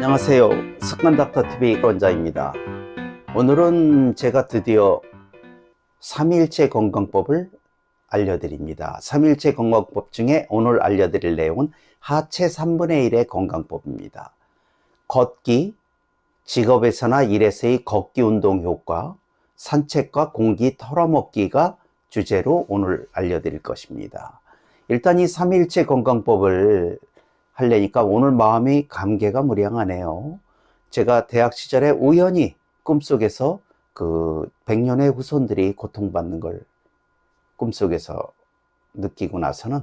안녕하세요. 습관닥터TV 원장입니다. 오늘은 제가 드디어 3일째 건강법을 알려드립니다. 3일째 건강법 중에 오늘 알려드릴 내용은 하체 3분의 1의 건강법입니다. 걷기, 직업에서나 일에서의 걷기 운동 효과, 산책과 공기 털어먹기가 주제로 오늘 알려드릴 것입니다. 일단 이 3일째 건강법을 하려니까 오늘 마음이 감개가 무량하네요. 제가 대학 시절에 우연히 꿈속에서 그 100년의 후손들이 고통받는 걸 꿈속에서 느끼고 나서는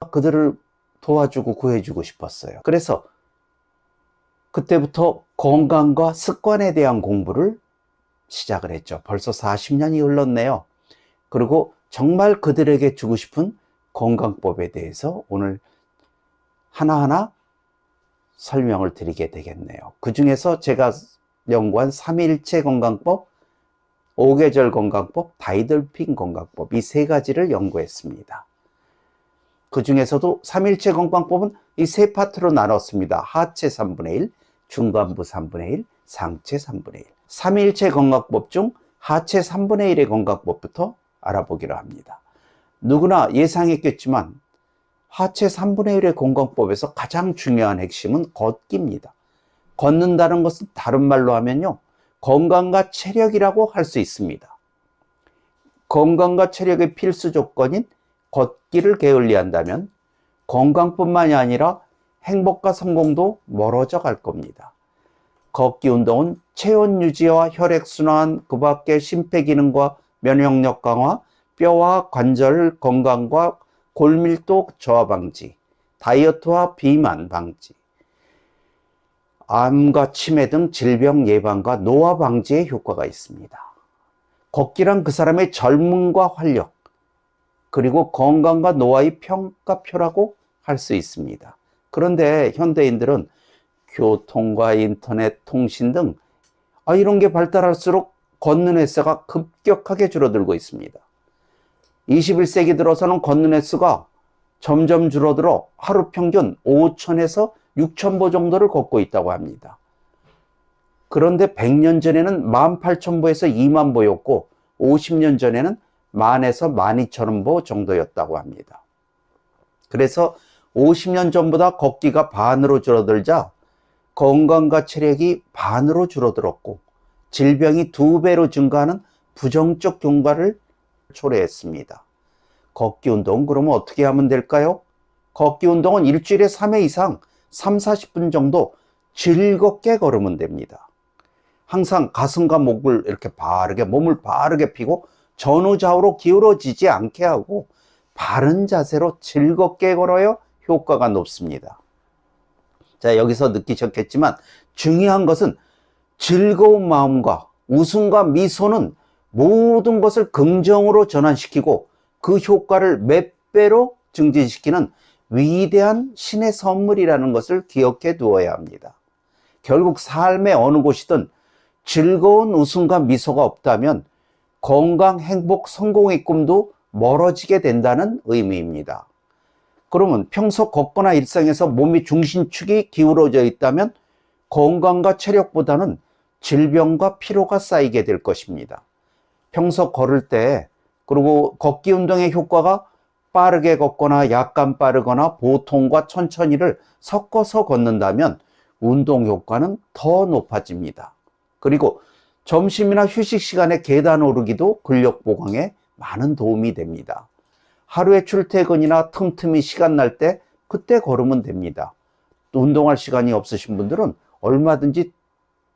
그들을 도와주고 구해주고 싶었어요. 그래서 그때부터 건강과 습관에 대한 공부를 시작을 했죠. 벌써 40년이 흘렀네요. 그리고 정말 그들에게 주고 싶은 건강법에 대해서 오늘 하나하나 설명을 드리게 되겠네요. 그 중에서 제가 연구한 3일체 건강법, 5계절 건강법, 다이들핀 건강법 이 세 가지를 연구했습니다. 그 중에서도 3일체 건강법은 이 세 파트로 나눴습니다. 하체 3분의 1, 중간부 3분의 1, 상체 3분의 1. 3일체 건강법 중 하체 3분의 1의 건강법부터 알아보기로 합니다. 누구나 예상했겠지만 하체 3분의 1의 건강법에서 가장 중요한 핵심은 걷기입니다. 걷는다는 것은 다른 말로 하면요, 건강과 체력이라고 할 수 있습니다. 건강과 체력의 필수 조건인 걷기를 게을리한다면 건강뿐만이 아니라 행복과 성공도 멀어져 갈 겁니다. 걷기 운동은 체온 유지와 혈액순환, 그 밖에 심폐기능과 면역력 강화, 뼈와 관절 건강과 골밀도 저하 방지, 다이어트와 비만 방지, 암과 치매 등 질병 예방과 노화 방지에 효과가 있습니다. 걷기란 그 사람의 젊음과 활력, 그리고 건강과 노화의 평가표라고 할 수 있습니다. 그런데 현대인들은 교통과 인터넷, 통신 등 이런 게 발달할수록 걷는 횟수가 급격하게 줄어들고 있습니다. 21세기 들어서는 걷는 횟수가 점점 줄어들어 하루 평균 5,000에서 6,000보 정도를 걷고 있다고 합니다. 그런데 100년 전에는 18,000보에서 2만 보였고 50년 전에는 10,000에서 12,000보 정도였다고 합니다. 그래서 50년 전보다 걷기가 반으로 줄어들자 건강과 체력이 반으로 줄어들었고 질병이 2배로 증가하는 부정적 경과를 초래했습니다. 걷기 운동 그러면 어떻게 하면 될까요? 걷기 운동은 일주일에 3회 이상 30-40분 정도 즐겁게 걸으면 됩니다. 항상 가슴과 목을 이렇게 바르게, 몸을 바르게 펴고 전후좌우로 기울어지지 않게 하고 바른 자세로 즐겁게 걸어야 효과가 높습니다. 자, 여기서 느끼셨겠지만 중요한 것은 즐거운 마음과 웃음과 미소는 모든 것을 긍정으로 전환시키고 그 효과를 몇 배로 증진시키는 위대한 신의 선물이라는 것을 기억해 두어야 합니다. 결국 삶의 어느 곳이든 즐거운 웃음과 미소가 없다면 건강, 행복, 성공의 꿈도 멀어지게 된다는 의미입니다. 그러면 평소 걷거나 일상에서 몸의 중심축이 기울어져 있다면 건강과 체력보다는 질병과 피로가 쌓이게 될 것입니다. 평소 걸을 때, 그리고 걷기 운동의 효과가 빠르게 걷거나 약간 빠르거나 보통과 천천히를 섞어서 걷는다면 운동 효과는 더 높아집니다. 그리고 점심이나 휴식 시간에 계단 오르기도 근력 보강에 많은 도움이 됩니다. 하루에 출퇴근이나 틈틈이 시간 날 때 그때 걸으면 됩니다. 또 운동할 시간이 없으신 분들은 얼마든지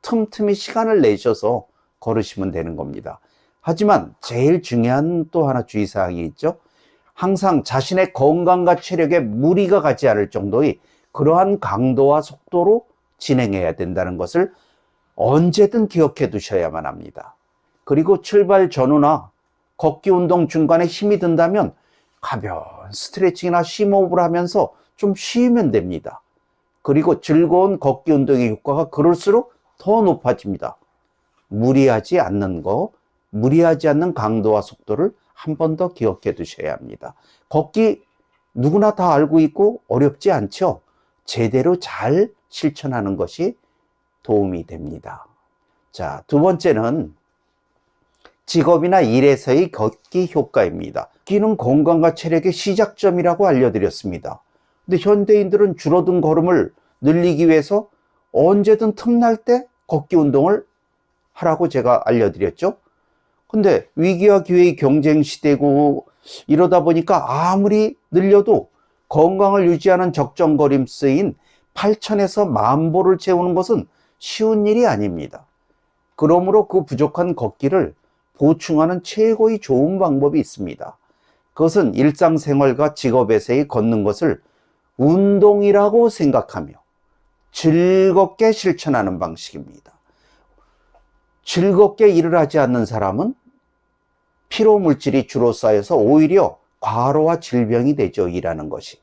틈틈이 시간을 내셔서 걸으시면 되는 겁니다. 하지만 제일 중요한 또 하나 주의사항이 있죠. 항상 자신의 건강과 체력에 무리가 가지 않을 정도의 그러한 강도와 속도로 진행해야 된다는 것을 언제든 기억해 두셔야만 합니다. 그리고 출발 전후나 걷기 운동 중간에 힘이 든다면 가벼운 스트레칭이나 심호흡을 하면서 좀 쉬면 됩니다. 그리고 즐거운 걷기 운동의 효과가 그럴수록 더 높아집니다. 무리하지 않는 거, 무리하지 않는 강도와 속도를 한 번 더 기억해 두셔야 합니다. 걷기 누구나 다 알고 있고 어렵지 않죠? 제대로 잘 실천하는 것이 도움이 됩니다. 자, 두 번째는 직업이나 일에서의 걷기 효과입니다. 걷기는 건강과 체력의 시작점이라고 알려드렸습니다. 근데 현대인들은 줄어든 걸음을 늘리기 위해서 언제든 틈날 때 걷기 운동을 하라고 제가 알려드렸죠. 근데 위기와 기회의 경쟁 시대고 이러다 보니까 아무리 늘려도 건강을 유지하는 적정거림 쓰인 8,000에서 10,000보를 채우는 것은 쉬운 일이 아닙니다. 그러므로 그 부족한 걷기를 보충하는 최고의 좋은 방법이 있습니다. 그것은 일상생활과 직업에서의 걷는 것을 운동이라고 생각하며 즐겁게 실천하는 방식입니다. 즐겁게 일을 하지 않는 사람은 피로 물질이 주로 쌓여서 오히려 과로와 질병이 되죠, 일하는 것이.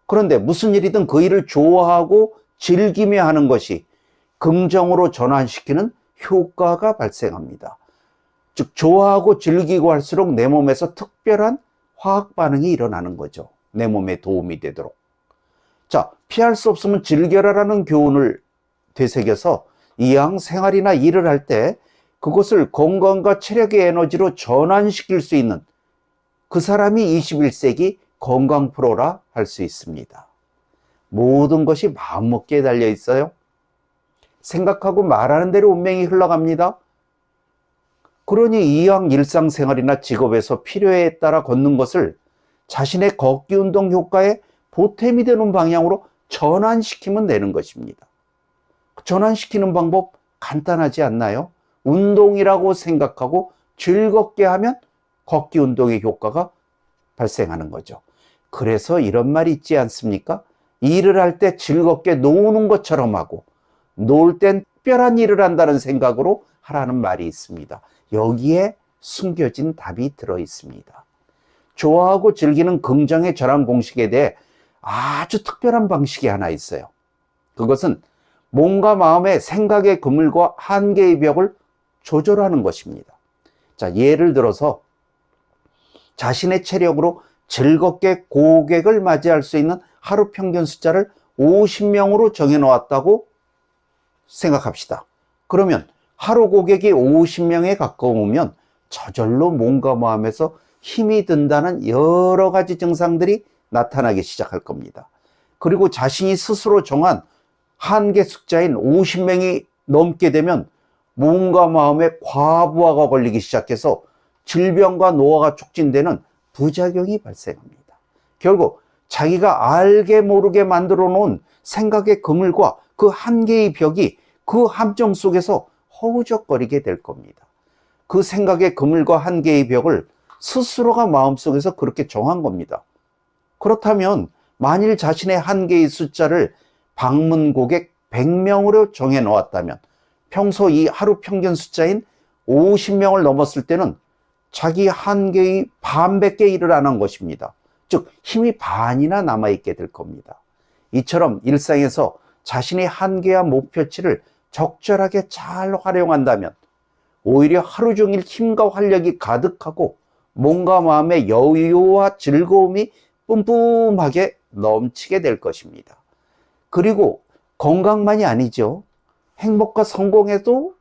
그런데 무슨 일이든 그 일을 좋아하고 즐기며 하는 것이 긍정으로 전환시키는 효과가 발생합니다. 즉, 좋아하고 즐기고 할수록 내 몸에서 특별한 화학 반응이 일어나는 거죠. 내 몸에 도움이 되도록. 자, 피할 수 없으면 즐겨라라는 교훈을 되새겨서 이왕 생활이나 일을 할 때 그것을 건강과 체력의 에너지로 전환시킬 수 있는 그 사람이 21세기 건강 프로라 할 수 있습니다. 모든 것이 마음먹기에 달려 있어요. 생각하고 말하는 대로 운명이 흘러갑니다. 그러니 이왕 일상생활이나 직업에서 필요에 따라 걷는 것을 자신의 걷기 운동 효과에 보탬이 되는 방향으로 전환시키면 되는 것입니다. 전환시키는 방법 간단하지 않나요? 운동이라고 생각하고 즐겁게 하면 걷기 운동의 효과가 발생하는 거죠. 그래서 이런 말이 있지 않습니까? 일을 할 때 즐겁게 노는 것처럼 하고 놀 땐 특별한 일을 한다는 생각으로 하라는 말이 있습니다. 여기에 숨겨진 답이 들어 있습니다. 좋아하고 즐기는 긍정의 전환 공식에 대해 아주 특별한 방식이 하나 있어요. 그것은 몸과 마음의 생각의 그물과 한계의 벽을 조절하는 것입니다. 자, 예를 들어서 자신의 체력으로 즐겁게 고객을 맞이할 수 있는 하루 평균 숫자를 50명으로 정해놓았다고 생각합시다. 그러면 하루 고객이 50명에 가까우면 저절로 몸과 마음에서 힘이 든다는 여러 가지 증상들이 나타나기 시작할 겁니다. 그리고 자신이 스스로 정한 한계 숫자인 50명이 넘게 되면 몸과 마음에 과부하가 걸리기 시작해서 질병과 노화가 촉진되는 부작용이 발생합니다. 결국 자기가 알게 모르게 만들어 놓은 생각의 그물과 그 한계의 벽이 그 함정 속에서 허우적거리게 될 겁니다. 그 생각의 그물과 한계의 벽을 스스로가 마음속에서 그렇게 정한 겁니다. 그렇다면 만일 자신의 한계의 숫자를 방문 고객 100명으로 정해 놓았다면 평소 이 하루 평균 숫자인 50명을 넘었을 때는 자기 한계의 반밖에 일을 안 한 것입니다. 즉 힘이 반이나 남아있게 될 겁니다. 이처럼 일상에서 자신의 한계와 목표치를 적절하게 잘 활용한다면 오히려 하루 종일 힘과 활력이 가득하고 몸과 마음의 여유와 즐거움이 뿜뿜하게 넘치게 될 것입니다. 그리고 건강만이 아니죠. 행복과 성공에도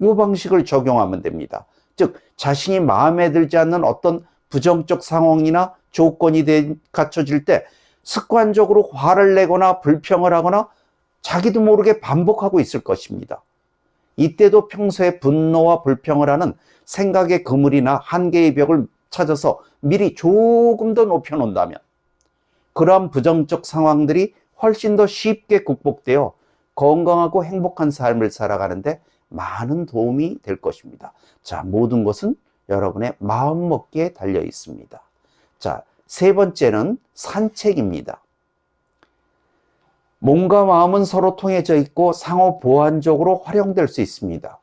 이 방식을 적용하면 됩니다. 즉 자신이 마음에 들지 않는 어떤 부정적 상황이나 조건이 갖춰질 때 습관적으로 화를 내거나 불평을 하거나 자기도 모르게 반복하고 있을 것입니다. 이때도 평소에 분노와 불평을 하는 생각의 그물이나 한계의 벽을 찾아서 미리 조금 더 높여놓는다면 그러한 부정적 상황들이 훨씬 더 쉽게 극복되어 건강하고 행복한 삶을 살아가는데 많은 도움이 될 것입니다. 자, 모든 것은 여러분의 마음먹기에 달려 있습니다. 자, 세 번째는 산책입니다. 몸과 마음은 서로 통해져 있고 상호 보완적으로 활용될 수 있습니다.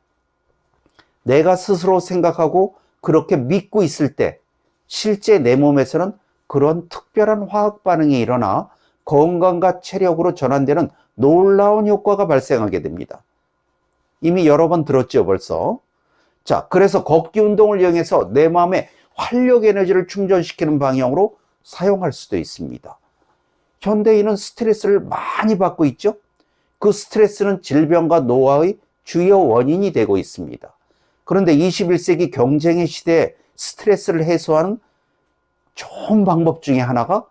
내가 스스로 생각하고 그렇게 믿고 있을 때 실제 내 몸에서는 그런 특별한 화학 반응이 일어나 건강과 체력으로 전환되는 놀라운 효과가 발생하게 됩니다. 이미 여러 번 들었죠, 벌써. 자, 그래서 걷기 운동을 이용해서 내 마음에 활력 에너지를 충전시키는 방향으로 사용할 수도 있습니다. 현대인은 스트레스를 많이 받고 있죠. 그 스트레스는 질병과 노화의 주요 원인이 되고 있습니다. 그런데 21세기 경쟁의 시대에 스트레스를 해소하는 좋은 방법 중에 하나가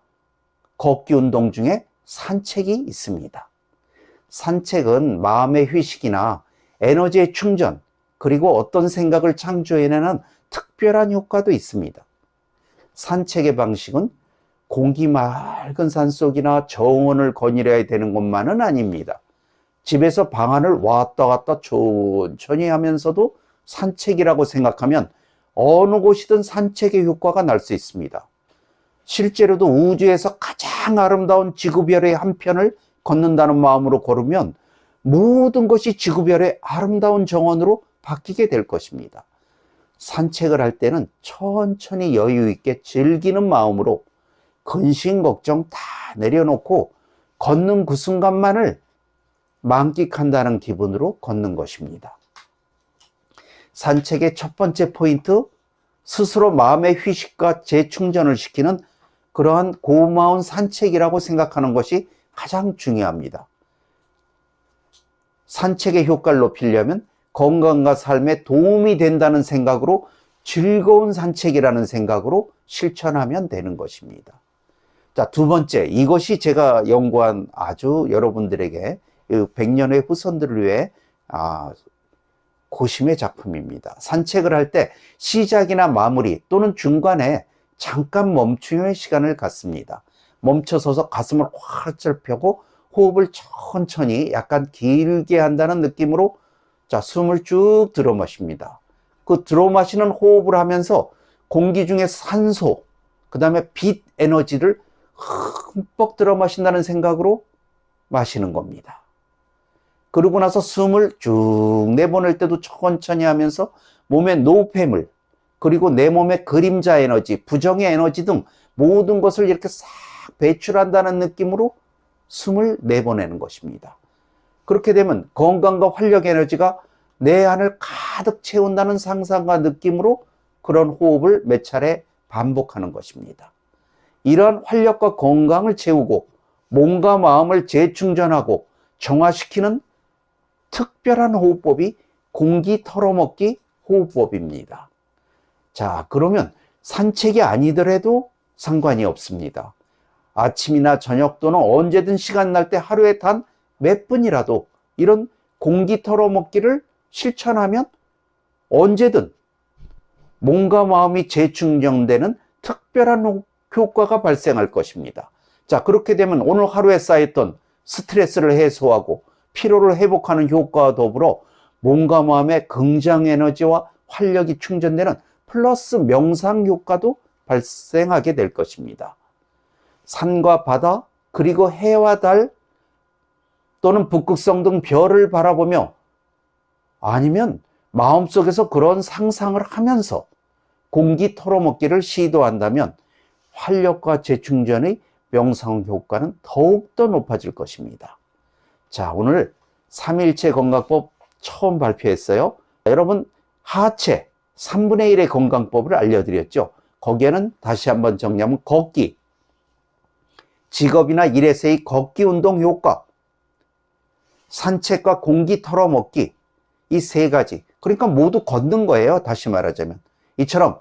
걷기 운동 중에 산책이 있습니다. 산책은 마음의 휴식이나 에너지의 충전, 그리고 어떤 생각을 창조해내는 특별한 효과도 있습니다. 산책의 방식은 공기 맑은 산속이나 정원을 거닐어야 되는 것만은 아닙니다. 집에서 방안을 왔다 갔다 천천히 하면서도 산책이라고 생각하면 어느 곳이든 산책의 효과가 날 수 있습니다. 실제로도 우주에서 가장 아름다운 지구별의 한 편을 걷는다는 마음으로 걸으면 모든 것이 지구별의 아름다운 정원으로 바뀌게 될 것입니다. 산책을 할 때는 천천히 여유 있게 즐기는 마음으로 근심 걱정 다 내려놓고 걷는 그 순간만을 만끽한다는 기분으로 걷는 것입니다. 산책의 첫 번째 포인트, 스스로 마음의 휴식과 재충전을 시키는 그러한 고마운 산책이라고 생각하는 것이 가장 중요합니다. 산책의 효과를 높이려면 건강과 삶에 도움이 된다는 생각으로 즐거운 산책이라는 생각으로 실천하면 되는 것입니다. 자, 두 번째, 이것이 제가 연구한 아주 여러분들에게 100년의 후손들을 위해 고심의 작품입니다. 산책을 할 때 시작이나 마무리 또는 중간에 잠깐 멈춤의 시간을 갖습니다. 멈춰서서 가슴을 활짝 펴고 호흡을 천천히 약간 길게 한다는 느낌으로 숨을 쭉 들어 마십니다. 그 들어 마시는 호흡을 하면서 공기 중에 산소, 그 다음에 빛 에너지를 흠뻑 들어 마신다는 생각으로 마시는 겁니다. 그러고 나서 숨을 쭉 내보낼 때도 천천히 하면서 몸의 노폐물, 그리고 내 몸의 그림자 에너지, 부정의 에너지 등 모든 것을 이렇게 싹 배출한다는 느낌으로 숨을 내보내는 것입니다. 그렇게 되면 건강과 활력 에너지가 내 안을 가득 채운다는 상상과 느낌으로 그런 호흡을 몇 차례 반복하는 것입니다. 이러한 활력과 건강을 채우고 몸과 마음을 재충전하고 정화시키는 특별한 호흡법이 공기 털어먹기 호흡법입니다. 자, 그러면 산책이 아니더라도 상관이 없습니다. 아침이나 저녁 또는 언제든 시간 날 때 하루에 단 몇 분이라도 이런 공기 털어먹기를 실천하면 언제든 몸과 마음이 재충전되는 특별한 효과가 발생할 것입니다. 자, 그렇게 되면 오늘 하루에 쌓였던 스트레스를 해소하고 피로를 회복하는 효과와 더불어 몸과 마음의 긍정 에너지와 활력이 충전되는 플러스 명상 효과도 발생하게 될 것입니다. 산과 바다, 그리고 해와 달 또는 북극성 등 별을 바라보며 아니면 마음속에서 그런 상상을 하면서 공기 털어먹기를 시도한다면 활력과 재충전의 명상 효과는 더욱더 높아질 것입니다. 자, 오늘 3일체 건강법 처음 발표했어요. 여러분, 하체 3분의 1의 건강법을 알려드렸죠. 거기에는 다시 한번 정리하면 걷기, 직업이나 일에서의 걷기 운동 효과, 산책과 공기 털어먹기, 이 세 가지. 그러니까 모두 걷는 거예요. 다시 말하자면. 이처럼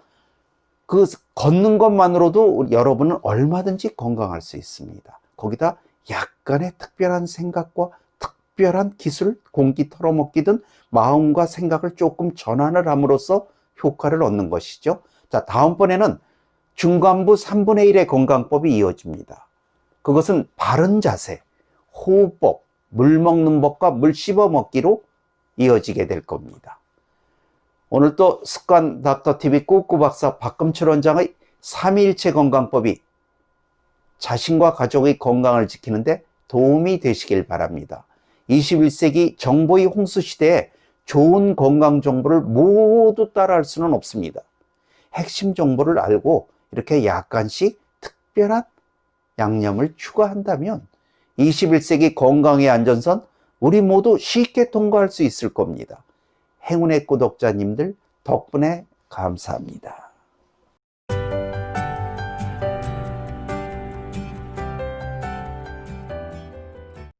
그 걷는 것만으로도 여러분은 얼마든지 건강할 수 있습니다. 거기다 약간의 특별한 생각과 특별한 기술, 공기 털어먹기든 마음과 생각을 조금 전환을 함으로써 효과를 얻는 것이죠. 자, 다음번에는 중간부 3분의 1의 건강법이 이어집니다. 그것은 바른 자세, 호흡법, 물 먹는 법과 물 씹어 먹기로 이어지게 될 겁니다. 오늘 또 습관 닥터TV 꾹꾹박사 박금철 원장의 3일체 건강법이 자신과 가족의 건강을 지키는데 도움이 되시길 바랍니다. 21세기 정보의 홍수 시대에 좋은 건강 정보를 모두 따라할 수는 없습니다. 핵심 정보를 알고 이렇게 약간씩 특별한 양념을 추가한다면 21세기 건강의 안전선 우리 모두 쉽게 통과할 수 있을 겁니다. 행운의 구독자님들 덕분에 감사합니다.